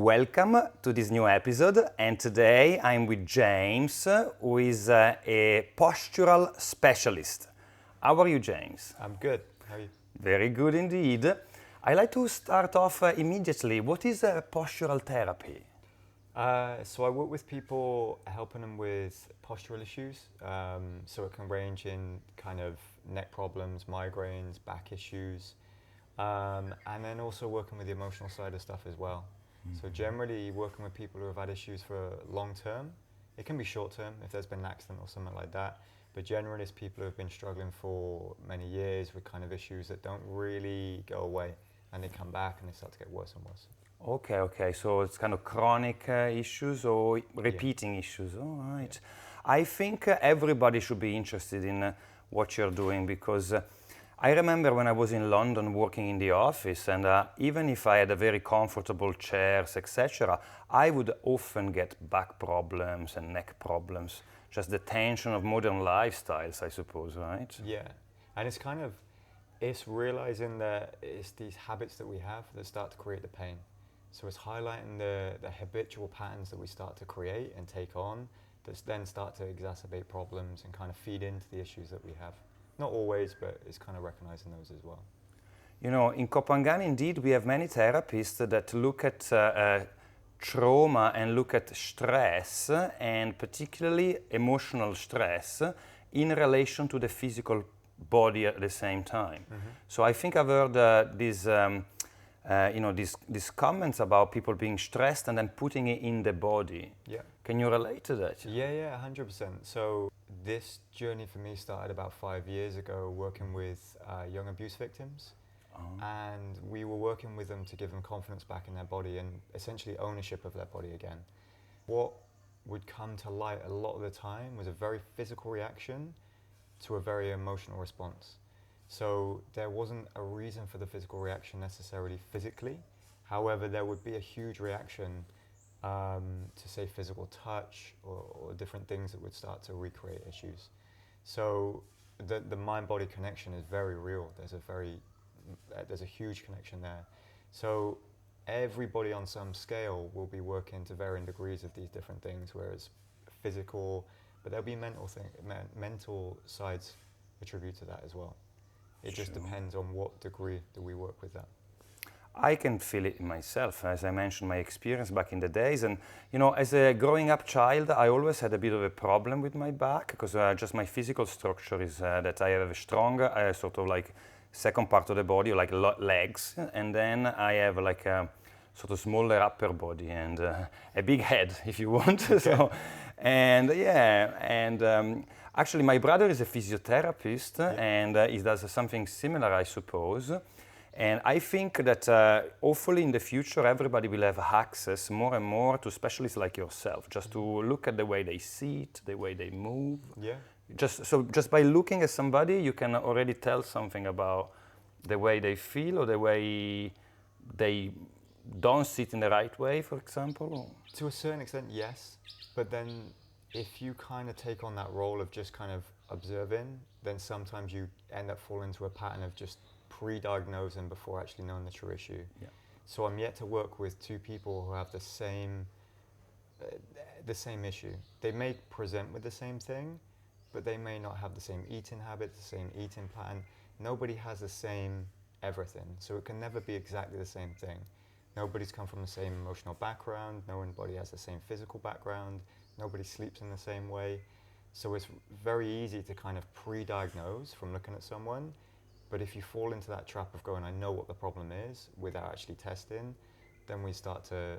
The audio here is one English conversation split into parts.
Welcome to this new episode, and today I'm with James, who is a postural specialist. How are you, James? I'm good. How are you? Very good indeed. I'd like to start off immediately. What is postural therapy? So I work with people, helping them with postural issues. So it can range in kind of neck problems, migraines, back issues, and then also working with the emotional side of stuff as well. So generally working with people who have had issues for long term. It can be short term if there's been an accident or something like that. But generally it's people who have been struggling for many years with kind of issues that don't really go away, and they come back and they start to get worse and worse. Okay. So it's kind of chronic issues or repeating issues. All right. I think everybody should be interested in what you're doing because I remember when I was in London working in the office, and even if I had a very comfortable chairs, etc., I would often get back problems and neck problems. Just the tension of modern lifestyles, I suppose, right? Yeah, and it's realizing that it's these habits that we have that start to create the pain. So it's highlighting the habitual patterns that we start to create and take on that then start to exacerbate problems and kind of feed into the issues that we have. Not always, but it's kind of recognizing those as well. You know, in Copenhagen, indeed, we have many therapists that look at trauma and look at stress, and particularly emotional stress, in relation to the physical body at the same time. So I think I've heard these comments about people being stressed and then putting it in the body. Yeah. Can you relate to that? Yeah, 100%. So this journey for me started about 5 years ago working with young abuse victims. And we were working with them to give them confidence back in their body and essentially ownership of their body again. What would come to light a lot of the time was a very physical reaction to a very emotional response. So there wasn't a reason for the physical reaction necessarily physically. However, there would be a huge reaction to say physical touch or different things that would start to recreate issues. So the mind-body connection is very real. There's a huge connection there. So everybody on some scale will be working to varying degrees of these different things, whereas physical, but there'll be mental sides attribute to that as well. It just depends on what degree do we work with that. I can feel it myself, as I mentioned my experience back in the days. And, you know, as a growing up child, I always had a bit of a problem with my back because just my physical structure is that I have a stronger sort of like second part of the body, like legs, and then I have like a sort of smaller upper body and a big head, if you want. So, actually, my brother is a physiotherapist, and he does something similar, I suppose. And I think that hopefully in the future everybody will have access more and more to specialists like yourself, just to look at the way they sit, the way they move. Yeah. Just by looking at somebody, you can already tell something about the way they feel or the way they don't sit in the right way, for example. To a certain extent, yes. But then if you kind of take on that role of just kind of observing, then sometimes you end up falling into a pattern of just pre-diagnosing before actually knowing the true issue. Yeah. So I'm yet to work with two people who have the same issue. They may present with the same thing, but they may not have the same eating habits, the same eating pattern. Nobody has the same everything, so it can never be exactly the same thing. Nobody's come from the same emotional background, nobody has the same physical background, nobody sleeps in the same way. So it's very easy to kind of pre-diagnose from looking at someone, but if you fall into that trap of going, I know what the problem is, without actually testing, then we start to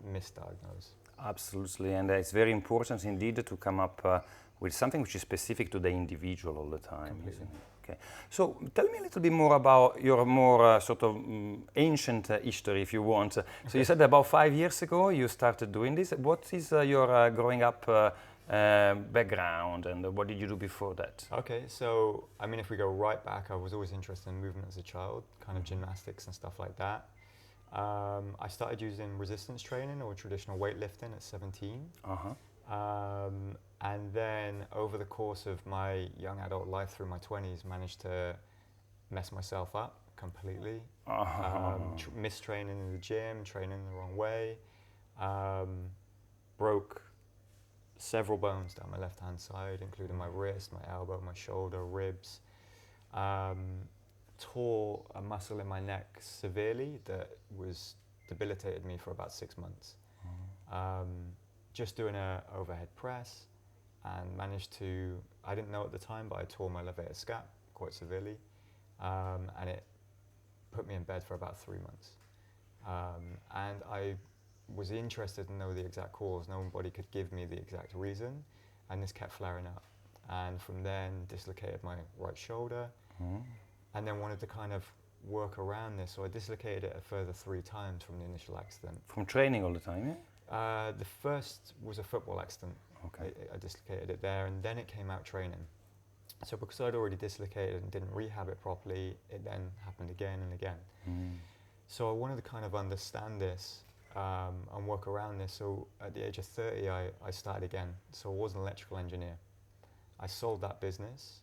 misdiagnose. Absolutely, and it's very important indeed to come up with something which is specific to the individual all the time, isn't it? Okay. So tell me a little bit more about your more sort of ancient history, if you want. So you said about 5 years ago you started doing this. What is your growing up background, and what did you do before that? Okay, so I mean, if we go right back, I was always interested in movement as a child, kind of gymnastics and stuff like that. I started using resistance training or traditional weightlifting at 17. And then over the course of my young adult life through my 20s, managed to mess myself up completely. Oh. Mistraining in the gym, training the wrong way. Broke several bones down my left-hand side, including my wrist, my elbow, my shoulder, ribs. Tore a muscle in my neck severely that was debilitated me for about 6 months. Just doing a overhead press, and managed to, I didn't know at the time, but I tore my levator scap quite severely, and it put me in bed for about 3 months. And I was interested to know the exact cause. Nobody could give me the exact reason, and this kept flaring up. And from then, dislocated my right shoulder, and then wanted to kind of work around this. So I dislocated it a further 3 times from the initial accident. From training all the time, yeah? The first was a football accident. Okay. I dislocated it there, and then it came out training. So because I'd already dislocated and didn't rehab it properly, it then happened again and again. So I wanted to kind of understand this and work around this. So at the age of 30, I started again. So I was an electrical engineer. I sold that business,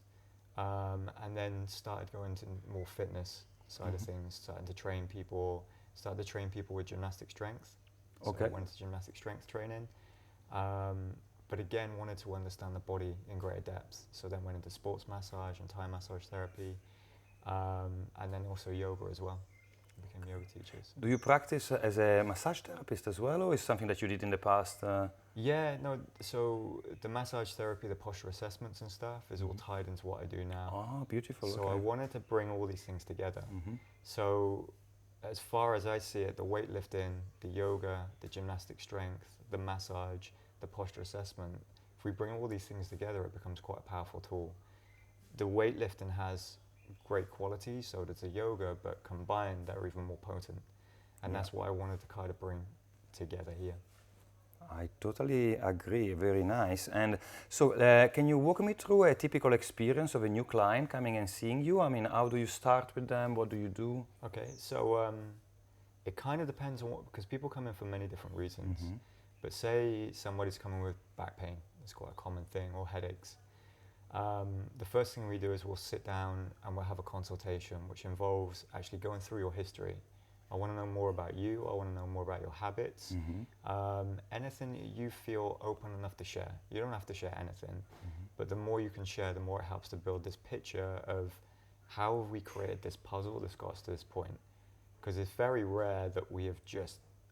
and then started going to more fitness side of things, started to train people with gymnastic strength. So Okay. I went to gymnastic strength training, but again wanted to understand the body in greater depth. So then went into sports massage and Thai massage therapy, and then also yoga as well. Became yoga teachers. Do you practice as a massage therapist as well, or is something that you did in the past? Yeah, no, so the massage therapy, the posture assessments and stuff is all tied into what I do now. Oh, beautiful. So Okay. I wanted to bring all these things together. So as far as I see it, the weightlifting, the yoga, the gymnastic strength, the massage, the posture assessment, if we bring all these things together, it becomes quite a powerful tool. The weightlifting has great qualities, so does the yoga, but combined, they're even more potent. And that's what I wanted to kind of bring together here. I totally agree. Very nice. And so, can you walk me through a typical experience of a new client coming and seeing you? I mean, how do you start with them? What do you do? Okay, so it kind of depends on what, because people come in for many different reasons. But say somebody's coming with back pain, it's quite a common thing, or headaches. The first thing we do is we'll sit down and we'll have a consultation, which involves actually going through your history. I want to know more about you. I want to know more about your habits. Anything that you feel open enough to share. You don't have to share anything, but the more you can share, the more it helps to build this picture of how have we created this puzzle that's got us to this point. Because it's very rare that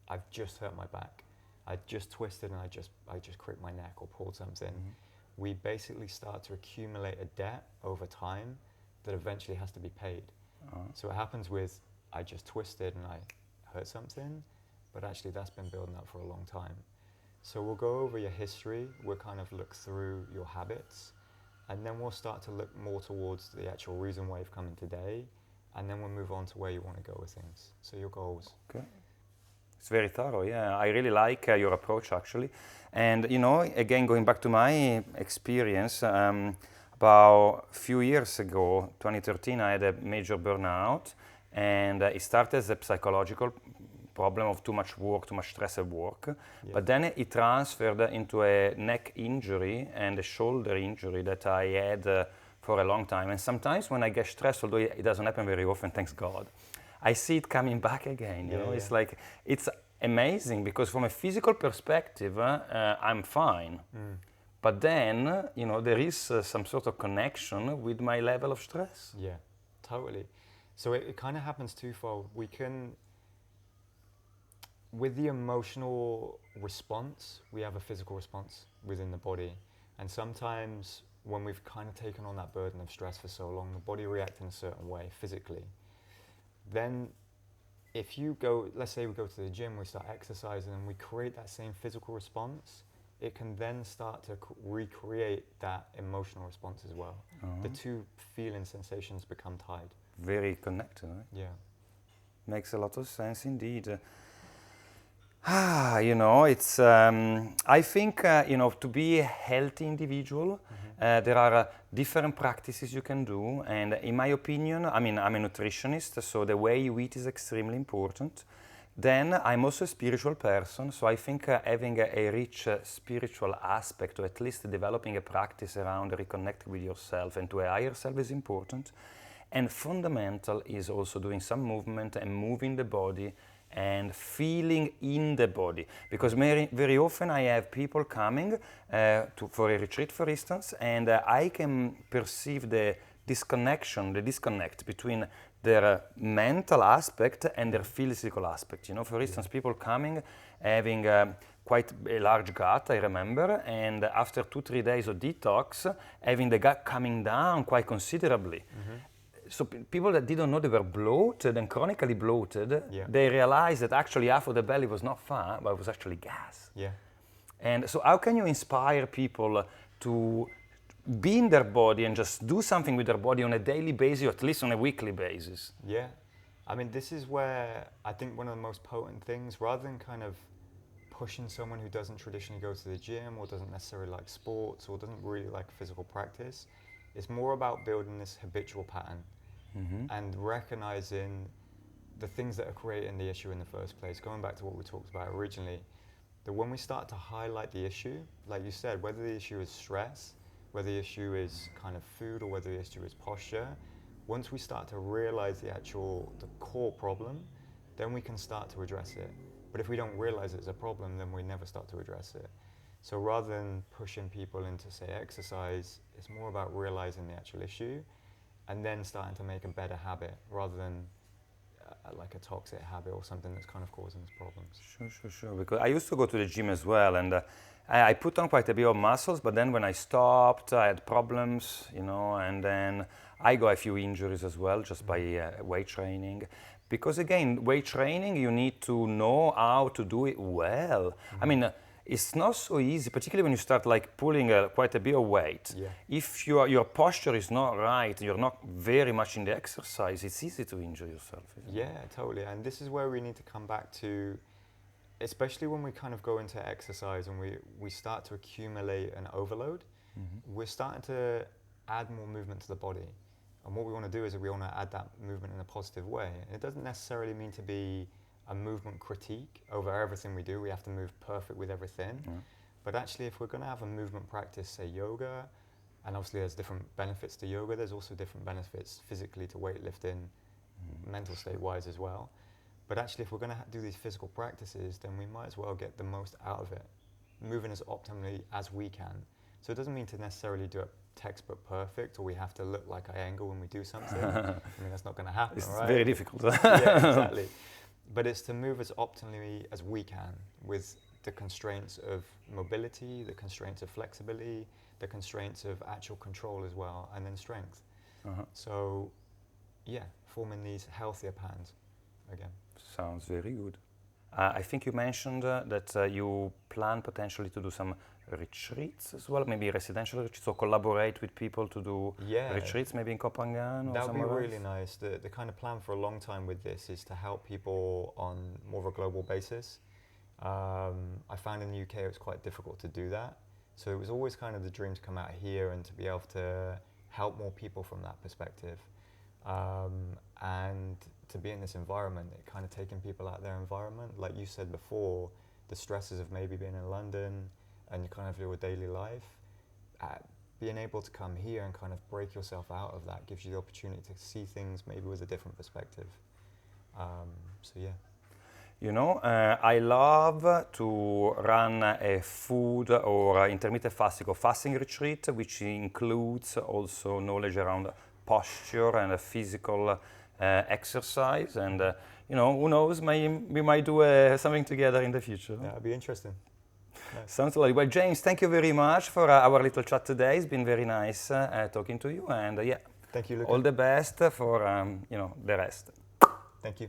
I've just hurt my back. I just twisted and I just cricked my neck or pulled something. We basically start to accumulate a debt over time that eventually has to be paid. So it happens with, I just twisted and I hurt something, but actually that's been building up for a long time. So we'll go over your history, we'll kind of look through your habits, and then we'll start to look more towards the actual reason why you've come in today, and then we'll move on to where you want to go with things. So your goals. Okay. It's very thorough, yeah. I really like your approach, actually. And, you know, again, going back to my experience, about a few years ago, 2013, I had a major burnout, and it started as a psychological problem of too much work, too much stress at work. But then it transferred into a neck injury and a shoulder injury that I had for a long time. And sometimes when I get stressed, although it doesn't happen very often, thanks God, I see it coming back again. You know, it's like, it's amazing because from a physical perspective, I'm fine. But then, you know, there is some sort of connection with my level of stress. Yeah, totally. So it kind of happens twofold. We can, with the emotional response, we have a physical response within the body. And sometimes when we've kind of taken on that burden of stress for so long, the body reacts in a certain way physically. Then if you go, let's say we go to the gym, we start exercising and we create that same physical response, it can then start to recreate that emotional response as well. The two feeling sensations become tied. Very connected, right? Yeah. Makes a lot of sense indeed. You know, it's, I think, you know, to be a healthy individual, there are different practices you can do. And in my opinion, I mean, I'm a nutritionist, so the way you eat is extremely important. Then I'm also a spiritual person, so I think having a rich spiritual aspect, or at least developing a practice around reconnecting with yourself and to a higher self is important. And fundamental is also doing some movement and moving the body and feeling in the body. Because very often I have people coming for a retreat, for instance, and I can perceive the disconnect between their mental aspect and their physical aspect. You know, for instance, people coming having quite a large gut, I remember, and after 2-3 days of detox, having the gut coming down quite considerably. So people that didn't know they were bloated and chronically bloated, they realized that actually half of the belly was not fat, but it was actually gas. And so how can you inspire people to be in their body and just do something with their body on a daily basis, or at least on a weekly basis? Yeah. I mean, this is where I think one of the most potent things, rather than kind of pushing someone who doesn't traditionally go to the gym or doesn't necessarily like sports or doesn't really like physical practice, it's more about building this habitual pattern and recognizing the things that are creating the issue in the first place. Going back to what we talked about originally, that when we start to highlight the issue, like you said, whether the issue is stress, whether the issue is kind of food, or whether the issue is posture, once we start to realize the core problem, then we can start to address it. But if we don't realize it's a problem, then we never start to address it. So rather than pushing people into, say, exercise, it's more about realizing the actual issue and then starting to make a better habit rather than like a toxic habit or something that's kind of causing us problems. Sure. Because I used to go to the gym as well, and I put on quite a bit of muscles, but then when I stopped, I had problems, you know, and then I got a few injuries as well just by weight training. Because again, weight training, you need to know how to do it well. I mean, it's not so easy, particularly when you start like pulling quite a bit of weight. If your posture is not right, you're not very much in the exercise, it's easy to injure yourself. Yeah, totally. And this is where we need to come back to, especially when we kind of go into exercise and we start to accumulate an overload, we're starting to add more movement to the body. And what we want to do is we want to add that movement in a positive way. And it doesn't necessarily mean to be a movement critique over everything we do. We have to move perfect with everything. But actually, if we're going to have a movement practice, say yoga, and obviously there's different benefits to yoga, there's also different benefits physically to weightlifting, mental state-wise as well. But actually, if we're going to do these physical practices, then we might as well get the most out of it, moving as optimally as we can. So it doesn't mean to necessarily do it textbook perfect, or we have to look like I angle when we do something. I mean, that's not going to happen, it's right? very difficult. Yeah, exactly. But it's to move as optimally as we can with the constraints of mobility, the constraints of flexibility, the constraints of actual control as well, and then strength. So, yeah, forming these healthier patterns again. Sounds very good. I think you mentioned that you plan potentially to do some retreats as well, maybe residential retreats, or collaborate with people to do retreats, maybe in Copangan or that would be somewhere really else? nice. The kind of plan for a long time with this is to help people on more of a global basis. I found in the UK it was quite difficult to do that. So it was always kind of the dream to come out here and to be able to help more people from that perspective. And to be in this environment, it kind of taking people out of their environment. Like you said before, the stresses of maybe being in London and you kind of your daily life, being able to come here and kind of break yourself out of that gives you the opportunity to see things maybe with a different perspective. So yeah. You know, I love to run a food or intermittent fasting or fasting retreat, which includes also knowledge around posture and physical exercise. And, you know, who knows, we might do something together in the future. Yeah, it'd be interesting. Nice. Sounds lovely. Well, James, thank you very much for our little chat today. It's been very nice talking to you. And, yeah, thank you, Luca. all the best for, you know, the rest. Thank you.